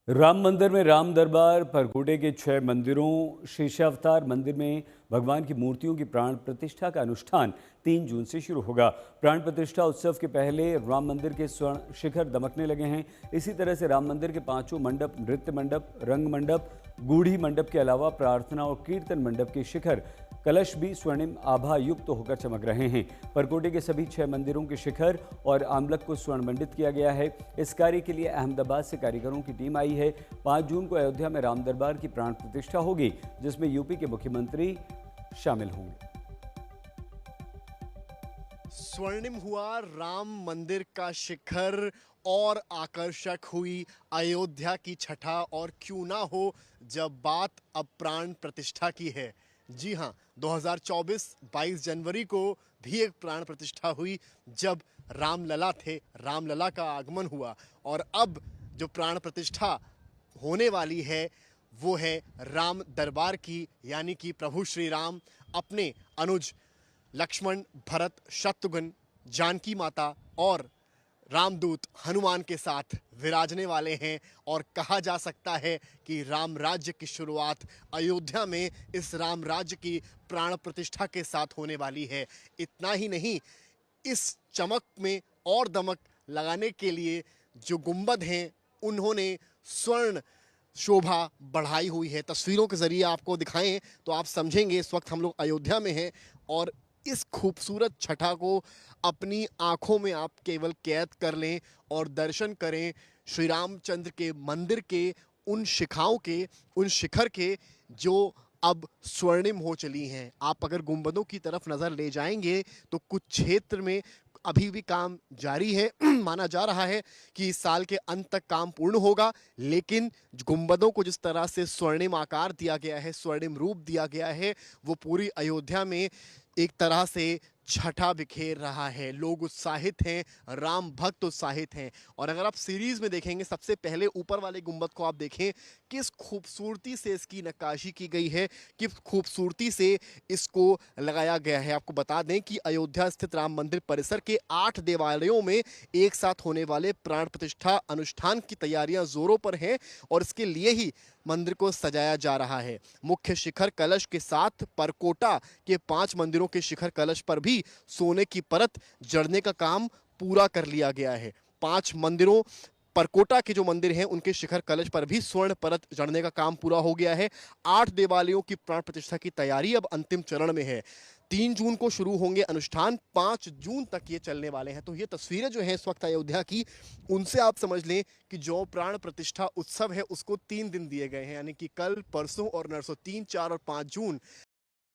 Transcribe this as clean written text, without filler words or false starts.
राम मंदिर में राम दरबार परकोटे के 6 मंदिरों शेषावतार मंदिर में भगवान की मूर्तियों की प्राण प्रतिष्ठा का अनुष्ठान 3 जून से शुरू होगा। प्राण प्रतिष्ठा उत्सव के पहले राम मंदिर के स्वर्ण शिखर दमकने लगे हैं। इसी तरह से राम मंदिर के 5 मंडप, नृत्य मंडप, रंग मंडप, गूढ़ी मंडप के अलावा प्रार्थना और कीर्तन मंडप के शिखर कलश भी स्वर्णिम आभा युक्त होकर चमक रहे हैं। परकोटे के सभी 6 मंदिरों के शिखर और आमलक को स्वर्ण मंडित किया गया है। इस कार्य के लिए अहमदाबाद से कारीगरों की टीम आई है। 5 जून को अयोध्या में राम दरबार की प्राण प्रतिष्ठा होगी, जिसमें यूपी के मुख्यमंत्री शामिल होंगे। स्वर्णिम हुआ राम मंदिर का शिखर और आकर्षक हुई अयोध्या की छठा, और क्यों ना हो जब बात अब प्राण प्रतिष्ठा की है। जी हाँ, 2024 22 जनवरी को भी एक प्राण प्रतिष्ठा हुई जब रामलला थे, रामलला का आगमन हुआ। और अब जो प्राण प्रतिष्ठा होने वाली है वो है राम दरबार की, यानी कि प्रभु श्री राम अपने अनुज लक्ष्मण, भरत, शत्रुघ्न, जानकी माता और रामदूत हनुमान के साथ विराजने वाले हैं। और कहा जा सकता है कि राम राज्य की शुरुआत अयोध्या में इस राम राज्य की प्राण प्रतिष्ठा के साथ होने वाली है। इतना ही नहीं, इस चमक में और दमक लगाने के लिए जो गुंबद हैं उन्होंने स्वर्ण शोभा बढ़ाई हुई है। तस्वीरों के जरिए आपको दिखाएं तो आप समझेंगे। इस वक्त हम लोग अयोध्या में हैं और इस खूबसूरत छठा को अपनी आंखों में आप केवल कैद कर लें और दर्शन करें श्री रामचंद्र के मंदिर के उन शिखाओं के, उन शिखर के जो अब स्वर्णिम हो चली हैं। आप अगर गुंबदों की तरफ नज़र ले जाएंगे तो कुछ क्षेत्र में अभी भी काम जारी है। माना जा रहा है कि इस साल के अंत तक काम पूर्ण होगा, लेकिन गुंबदों को जिस तरह से स्वर्णिम आकार दिया गया है, स्वर्णिम रूप दिया गया है, वो पूरी अयोध्या में एक तरह से छठा बिखेर रहा है। लोग उत्साहित हैं, राम भक्त उत्साहित हैं। और अगर आप सीरीज में देखेंगे, सबसे पहले ऊपर वाले गुंबद को आप देखें, किस खूबसूरती से इसकी नक्काशी की गई है, किस खूबसूरती से इसको लगाया गया है। आपको बता दें कि अयोध्या स्थित राम मंदिर परिसर के 8 देवालयों में एक साथ होने वाले प्राण प्रतिष्ठा अनुष्ठान की तैयारियां जोरों पर हैं और इसके लिए ही मंदिर को सजाया जा रहा है। मुख्य शिखर कलश के साथ परकोटा के 5 मंदिरों के शिखर कलश पर भी सोने की परत जड़ने का काम पूरा कर लिया गया है। 5 मंदिरों, परकोटा के जो मंदिर हैं उनके शिखर कलश पर भी स्वर्ण परत जड़ने का काम पूरा हो गया है। 8 देवालयों की प्राण प्रतिष्ठा की तैयारी अब अंतिम चरण में है। 3 जून को शुरू होंगे अनुष्ठान, 5 जून तक ये चलने वाले हैं। तो ये तस्वीरें जो हैं इस वक्त अयोध्या की, उनसे आप समझ लें कि जो प्राण प्रतिष्ठा उत्सव है उसको 3 दिन दिए गए हैं, यानी कि कल, परसों और नरसों, 3, 4 और 5 जून